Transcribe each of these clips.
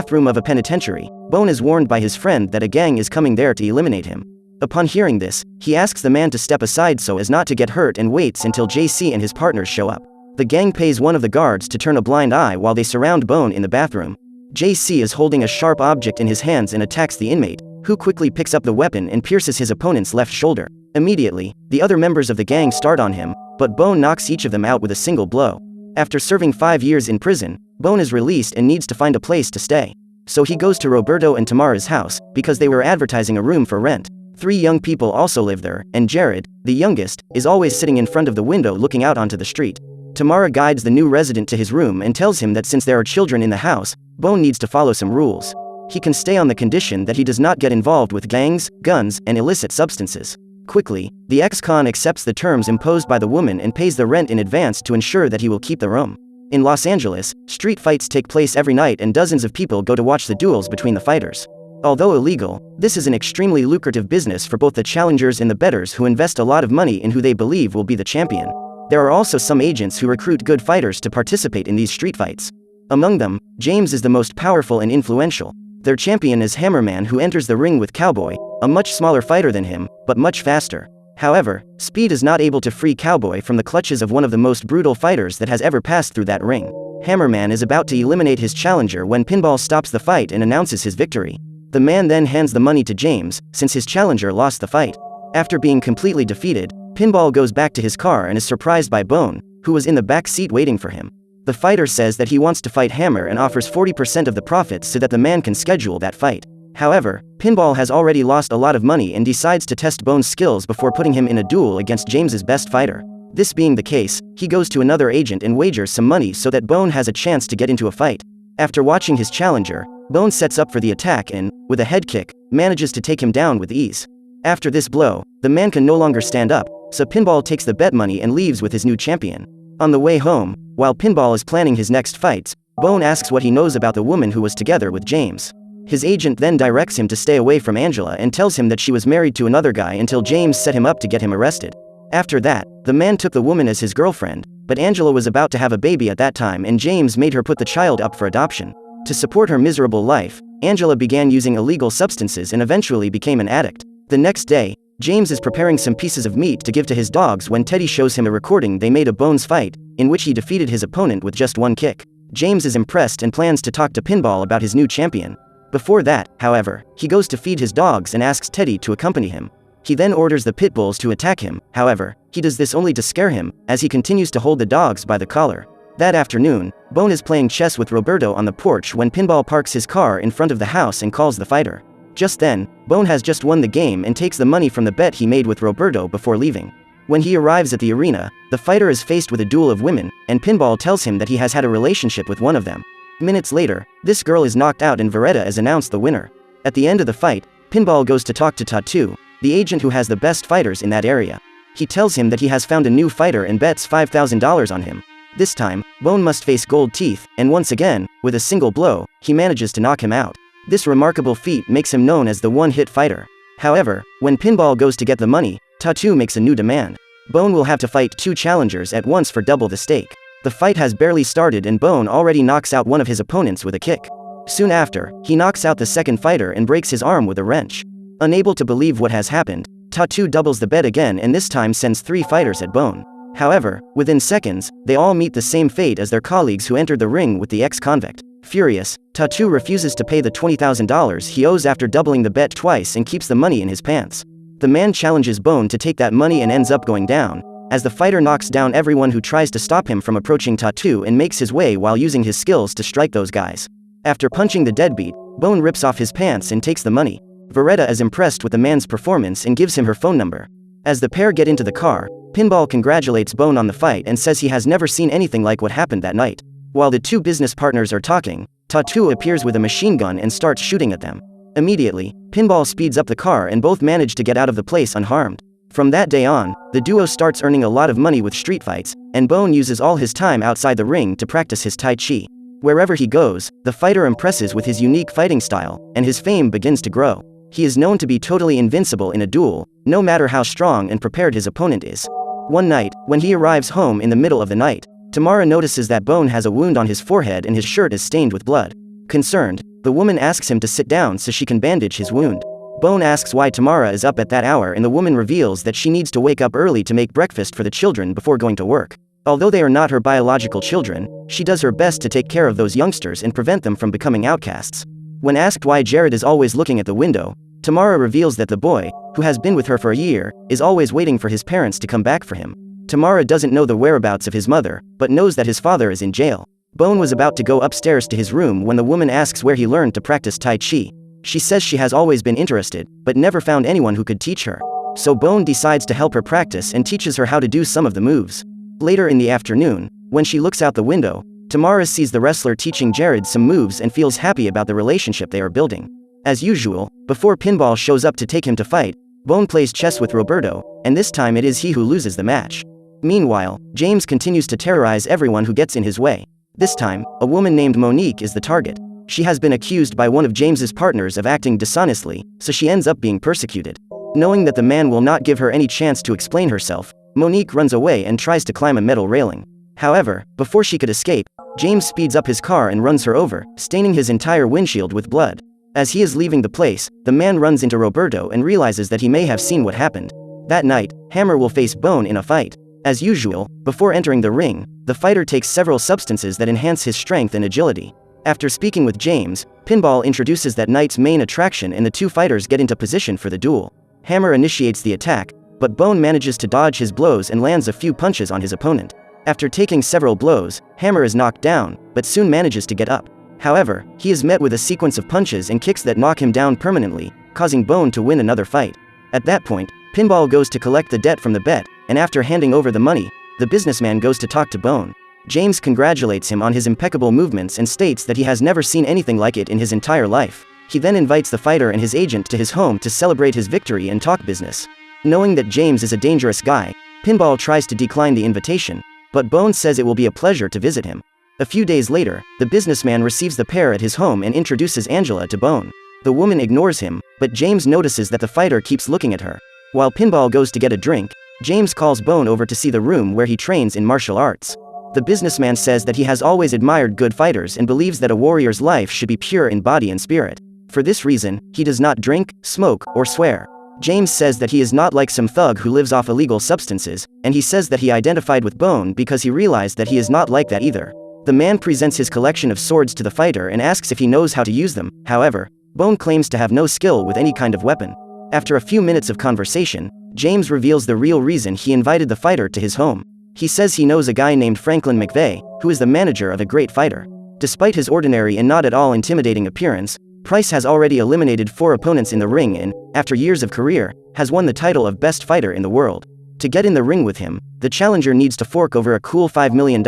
bathroom of a penitentiary, Bone is warned by his friend that a gang is coming there to eliminate him. Upon hearing this, he asks the man to step aside so as not to get hurt and waits until JC and his partners show up. The gang pays one of the guards to turn a blind eye while they surround Bone in the bathroom. JC is holding a sharp object in his hands and attacks the inmate, who quickly picks up the weapon and pierces his opponent's left shoulder. Immediately, the other members of the gang start on him, but Bone knocks each of them out with a single blow. After serving 5 years in prison, Bone is released and needs to find a place to stay. So he goes to Roberto and Tamara's house, because they were advertising a room for rent. 3 young people also live there, and Jared, the youngest, is always sitting in front of the window looking out onto the street. Tamara guides the new resident to his room and tells him that since there are children in the house, Bone needs to follow some rules. He can stay on the condition that he does not get involved with gangs, guns, and illicit substances. Quickly, the ex-con accepts the terms imposed by the woman and pays the rent in advance to ensure that he will keep the room. In Los Angeles, street fights take place every night and dozens of people go to watch the duels between the fighters. Although illegal, this is an extremely lucrative business for both the challengers and the bettors who invest a lot of money in who they believe will be the champion. There are also some agents who recruit good fighters to participate in these street fights. Among them, James is the most powerful and influential. Their champion is Hammerman, who enters the ring with Cowboy, a much smaller fighter than him, but much faster. However, Speed is not able to free Cowboy from the clutches of one of the most brutal fighters that has ever passed through that ring. Hammerman is about to eliminate his challenger when Pinball stops the fight and announces his victory. The man then hands the money to James, since his challenger lost the fight. After being completely defeated, Pinball goes back to his car and is surprised by Bone, who was in the back seat waiting for him. The fighter says that he wants to fight Hammer and offers 40% of the profits so that the man can schedule that fight. However, Pinball has already lost a lot of money and decides to test Bone's skills before putting him in a duel against James's best fighter. This being the case, he goes to another agent and wagers some money so that Bone has a chance to get into a fight. After watching his challenger, Bone sets up for the attack and, with a head kick, manages to take him down with ease. After this blow, the man can no longer stand up, so Pinball takes the bet money and leaves with his new champion. On the way home, while Pinball is planning his next fights, Bone asks what he knows about the woman who was together with James. His agent then directs him to stay away from Angela and tells him that she was married to another guy until James set him up to get him arrested. After that, the man took the woman as his girlfriend, but Angela was about to have a baby at that time and James made her put the child up for adoption. To support her miserable life, Angela began using illegal substances and eventually became an addict. The next day, James is preparing some pieces of meat to give to his dogs when Teddy shows him a recording they made of Bone's fight, in which he defeated his opponent with just one kick. James is impressed and plans to talk to Pinball about his new champion. Before that, however, he goes to feed his dogs and asks Teddy to accompany him. He then orders the pit bulls to attack him. However, he does this only to scare him, as he continues to hold the dogs by the collar. That afternoon, Bone is playing chess with Roberto on the porch when Pinball parks his car in front of the house and calls the fighter. Just then, Bone has just won the game and takes the money from the bet he made with Roberto before leaving. When he arrives at the arena, the fighter is faced with a duel of women, and Pinball tells him that he has had a relationship with one of them. Minutes later, this girl is knocked out and Veretta is announced the winner. At the end of the fight, Pinball goes to talk to Tattoo, the agent who has the best fighters in that area. He tells him that he has found a new fighter and bets $5,000 on him. This time, Bone must face Gold Teeth, and once again, with a single blow, he manages to knock him out. This remarkable feat makes him known as the one-hit fighter. However, when Pinball goes to get the money, Tattoo makes a new demand. Bone will have to fight 2 challengers at once for double the stake. The fight has barely started and Bone already knocks out one of his opponents with a kick. Soon after, he knocks out the second fighter and breaks his arm with a wrench. Unable to believe what has happened, Tattoo doubles the bet again and this time sends 3 fighters at Bone. However, within seconds, they all meet the same fate as their colleagues who entered the ring with the ex-convict. Furious, Tattoo refuses to pay the $20,000 he owes after doubling the bet twice and keeps the money in his pants. The man challenges Bone to take that money and ends up going down, as the fighter knocks down everyone who tries to stop him from approaching Tattoo and makes his way while using his skills to strike those guys. After punching the deadbeat, Bone rips off his pants and takes the money. Veretta is impressed with the man's performance and gives him her phone number. As the pair get into the car, Pinball congratulates Bone on the fight and says he has never seen anything like what happened that night. While the 2 business partners are talking, Tattoo appears with a machine gun and starts shooting at them. Immediately, Pinball speeds up the car and both manage to get out of the place unharmed. From that day on, the duo starts earning a lot of money with street fights, and Bone uses all his time outside the ring to practice his Tai Chi. Wherever he goes, the fighter impresses with his unique fighting style, and his fame begins to grow. He is known to be totally invincible in a duel, no matter how strong and prepared his opponent is. One night, when he arrives home in the middle of the night, Tamara notices that Bone has a wound on his forehead and his shirt is stained with blood. Concerned, The woman asks him to sit down so she can bandage his wound. Bone asks why Tamara is up at that hour, and the woman reveals that she needs to wake up early to make breakfast for the children before going to work. Although they are not her biological children, she does her best to take care of those youngsters and prevent them from becoming outcasts. When asked why Jared is always looking at the window, Tamara reveals that the boy, who has been with her for a year, is always waiting for his parents to come back for him. Tamara doesn't know the whereabouts of his mother, but knows that his father is in jail. Bone was about to go upstairs to his room when the woman asks where he learned to practice Tai Chi. She says she has always been interested, but never found anyone who could teach her. So Bone decides to help her practice and teaches her how to do some of the moves. Later in the afternoon, when she looks out the window, Tamara sees the wrestler teaching Jared some moves and feels happy about the relationship they are building. As usual, before Pinball shows up to take him to fight, Bone plays chess with Roberto, and this time it is he who loses the match. Meanwhile, James continues to terrorize everyone who gets in his way. This time, a woman named Monique is the target. She has been accused by one of James's partners of acting dishonestly, so she ends up being persecuted. Knowing that the man will not give her any chance to explain herself, Monique runs away and tries to climb a metal railing. However, before she could escape, James speeds up his car and runs her over, staining his entire windshield with blood. As he is leaving the place, the man runs into Roberto and realizes that he may have seen what happened. That night, Hammer will face Bone in a fight. As usual, before entering the ring, the fighter takes several substances that enhance his strength and agility. After speaking with James, Pinball introduces that night's main attraction and the two fighters get into position for the duel. Hammer initiates the attack, but Bone manages to dodge his blows and lands a few punches on his opponent. After taking several blows, Hammer is knocked down, but soon manages to get up. However, he is met with a sequence of punches and kicks that knock him down permanently, causing Bone to win another fight. At that point, Pinball goes to collect the debt from the bet, and after handing over the money, the businessman goes to talk to Bone. James congratulates him on his impeccable movements and states that he has never seen anything like it in his entire life. He then invites the fighter and his agent to his home to celebrate his victory and talk business. Knowing that James is a dangerous guy, Pinball tries to decline the invitation, but Bone says it will be a pleasure to visit him. A few days later, the businessman receives the pair at his home and introduces Angela to Bone. The woman ignores him, but James notices that the fighter keeps looking at her. While Pinball goes to get a drink, James calls Bone over to see the room where he trains in martial arts. The businessman says that he has always admired good fighters and believes that a warrior's life should be pure in body and spirit. For this reason, he does not drink, smoke, or swear. James says that he is not like some thug who lives off illegal substances, and he says that he identified with Bone because he realized that he is not like that either. The man presents his collection of swords to the fighter and asks if he knows how to use them. However, Bone claims to have no skill with any kind of weapon. After a few minutes of conversation, James reveals the real reason he invited the fighter to his home. He says he knows a guy named Franklin McVeigh, who is the manager of a great fighter. Despite his ordinary and not at all intimidating appearance, Price has already eliminated 4 opponents in the ring and, after years of career, has won the title of best fighter in the world. To get in the ring with him, the challenger needs to fork over a cool $5 million,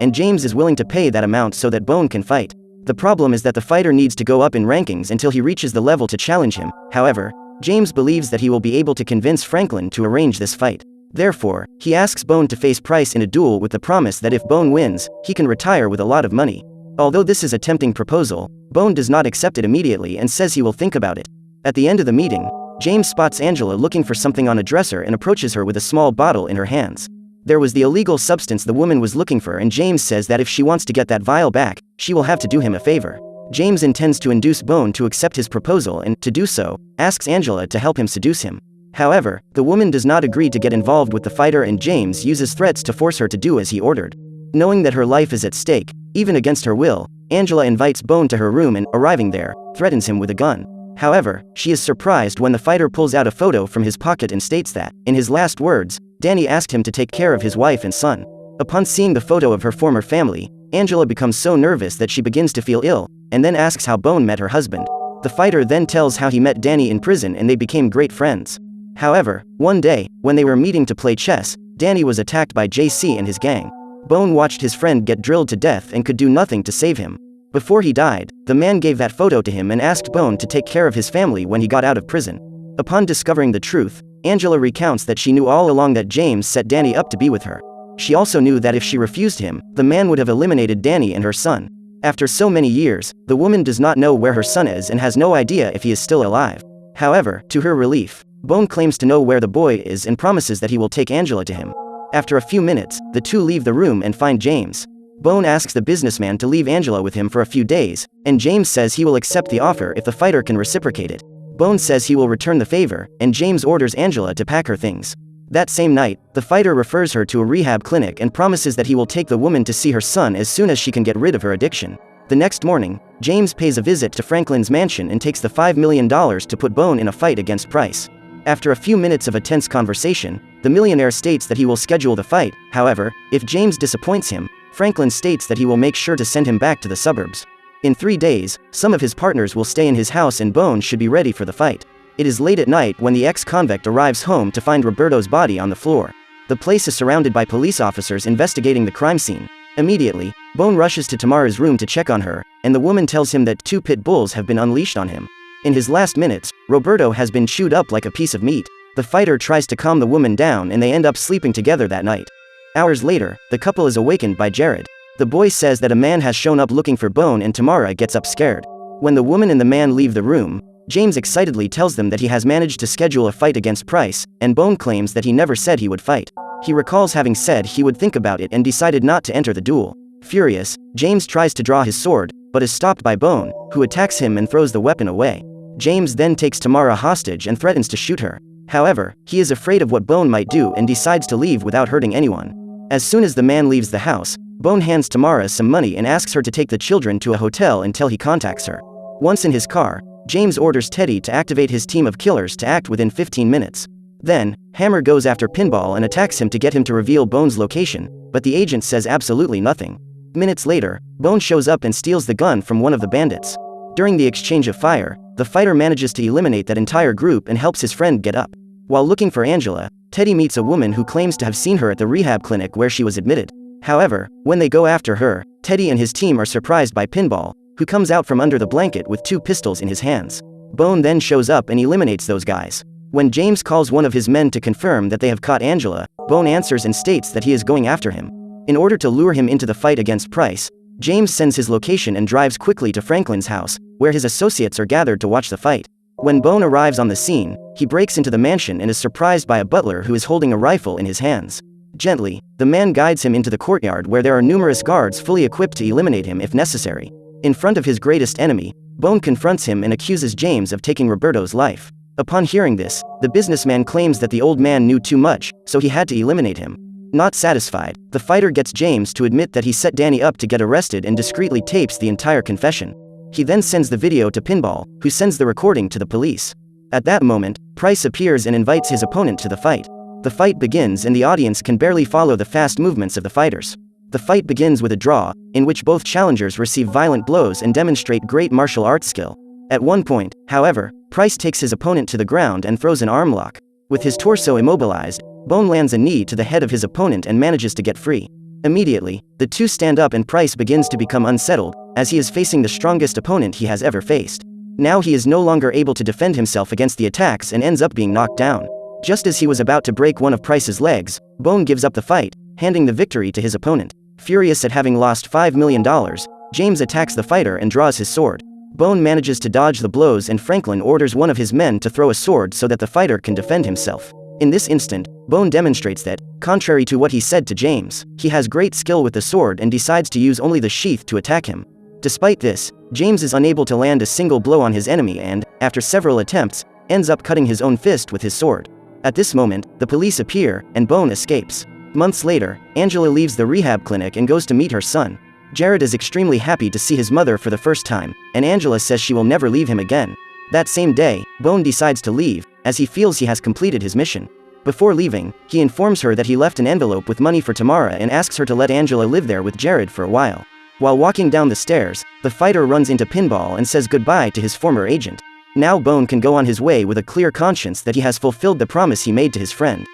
and James is willing to pay that amount so that Bone can fight. The problem is that the fighter needs to go up in rankings until he reaches the level to challenge him. However, James believes that he will be able to convince Franklin to arrange this fight. Therefore, he asks Bone to face Price in a duel with the promise that if Bone wins, he can retire with a lot of money. Although this is a tempting proposal, Bone does not accept it immediately and says he will think about it. At the end of the meeting, James spots Angela looking for something on a dresser and approaches her with a small bottle in her hands. There was the illegal substance the woman was looking for, and James says that if she wants to get that vial back, she will have to do him a favor. James intends to induce Bone to accept his proposal and, to do so, asks Angela to help him seduce him. However, the woman does not agree to get involved with the fighter, and James uses threats to force her to do as he ordered. Knowing that her life is at stake, even against her will, Angela invites Bone to her room and, arriving there, threatens him with a gun. However, she is surprised when the fighter pulls out a photo from his pocket and states that, in his last words, Danny asked him to take care of his wife and son. Upon seeing the photo of her former family, Angela becomes so nervous that she begins to feel ill, and then asks how Bone met her husband. The fighter then tells how he met Danny in prison and they became great friends. However, one day, when they were meeting to play chess, Danny was attacked by JC and his gang. Bone watched his friend get drilled to death and could do nothing to save him. Before he died, the man gave that photo to him and asked Bone to take care of his family when he got out of prison. Upon discovering the truth, Angela recounts that she knew all along that James set Danny up to be with her. She also knew that if she refused him, the man would have eliminated Danny and her son. After so many years, the woman does not know where her son is and has no idea if he is still alive. However, to her relief, Bone claims to know where the boy is and promises that he will take Angela to him. After a few minutes, the two leave the room and find James. Bone asks the businessman to leave Angela with him for a few days, and James says he will accept the offer if the fighter can reciprocate it. Bone says he will return the favor, and James orders Angela to pack her things. That same night, the fighter refers her to a rehab clinic and promises that he will take the woman to see her son as soon as she can get rid of her addiction. The next morning, James pays a visit to Franklin's mansion and takes the $5 million to put Bone in a fight against Price. After a few minutes of a tense conversation, the millionaire states that he will schedule the fight. However, if James disappoints him, Franklin states that he will make sure to send him back to the suburbs. In 3 days, some of his partners will stay in his house and Bone should be ready for the fight. It is late at night when the ex-convict arrives home to find Roberto's body on the floor. The place is surrounded by police officers investigating the crime scene. Immediately, Bone rushes to Tamara's room to check on her, and the woman tells him that 2 pit bulls have been unleashed on him. In his last minutes, Roberto has been chewed up like a piece of meat. The fighter tries to calm the woman down and they end up sleeping together that night. Hours later, the couple is awakened by Jared. The boy says that a man has shown up looking for Bone and Tamara gets up scared. When the woman and the man leave the room, James excitedly tells them that he has managed to schedule a fight against Price, and Bone claims that he never said he would fight. He recalls having said he would think about it and decided not to enter the duel. Furious, James tries to draw his sword, but is stopped by Bone, who attacks him and throws the weapon away. James then takes Tamara hostage and threatens to shoot her. However, he is afraid of what Bone might do and decides to leave without hurting anyone. As soon as the man leaves the house, Bone hands Tamara some money and asks her to take the children to a hotel until he contacts her. Once in his car, James orders Teddy to activate his team of killers to act within 15 minutes. Then, Hammer goes after Pinball and attacks him to get him to reveal Bone's location, but the agent says absolutely nothing. Minutes later, Bone shows up and steals the gun from one of the bandits. During the exchange of fire, the fighter manages to eliminate that entire group and helps his friend get up. While looking for Angela, Teddy meets a woman who claims to have seen her at the rehab clinic where she was admitted. However, when they go after her, Teddy and his team are surprised by Pinball, who comes out from under the blanket with 2 pistols in his hands. Bone then shows up and eliminates those guys. When James calls one of his men to confirm that they have caught Angela, Bone answers and states that he is going after him. In order to lure him into the fight against Price, James sends his location and drives quickly to Franklin's house, where his associates are gathered to watch the fight. When Bone arrives on the scene, he breaks into the mansion and is surprised by a butler who is holding a rifle in his hands. Gently, the man guides him into the courtyard where there are numerous guards fully equipped to eliminate him if necessary. In front of his greatest enemy, Bone confronts him and accuses James of taking Roberto's life. Upon hearing this, the businessman claims that the old man knew too much, so he had to eliminate him. Not satisfied, the fighter gets James to admit that he set Danny up to get arrested and discreetly tapes the entire confession. He then sends the video to Pinball, who sends the recording to the police. At that moment, Price appears and invites his opponent to the fight. The fight begins and the audience can barely follow the fast movements of the fighters. The fight begins with a draw, in which both challengers receive violent blows and demonstrate great martial arts skill. At one point, however, Price takes his opponent to the ground and throws an arm lock. With his torso immobilized, Bone lands a knee to the head of his opponent and manages to get free. Immediately, the two stand up and Price begins to become unsettled, as he is facing the strongest opponent he has ever faced. Now he is no longer able to defend himself against the attacks and ends up being knocked down. Just as he was about to break one of Price's legs, Bone gives up the fight, handing the victory to his opponent. Furious at having lost $5 million, James attacks the fighter and draws his sword. Bone manages to dodge the blows and Franklin orders one of his men to throw a sword so that the fighter can defend himself. In this instant, Bone demonstrates that, contrary to what he said to James, he has great skill with the sword and decides to use only the sheath to attack him. Despite this, James is unable to land a single blow on his enemy and, after several attempts, ends up cutting his own fist with his sword. At this moment, the police appear, and Bone escapes. Months later, Angela leaves the rehab clinic and goes to meet her son. Jared is extremely happy to see his mother for the first time, and Angela says she will never leave him again. That same day, Bone decides to leave, as he feels he has completed his mission. Before leaving, he informs her that he left an envelope with money for Tamara and asks her to let Angela live there with Jared for a while. While walking down the stairs, the fighter runs into Pinball and says goodbye to his former agent. Now Bone can go on his way with a clear conscience that he has fulfilled the promise he made to his friend.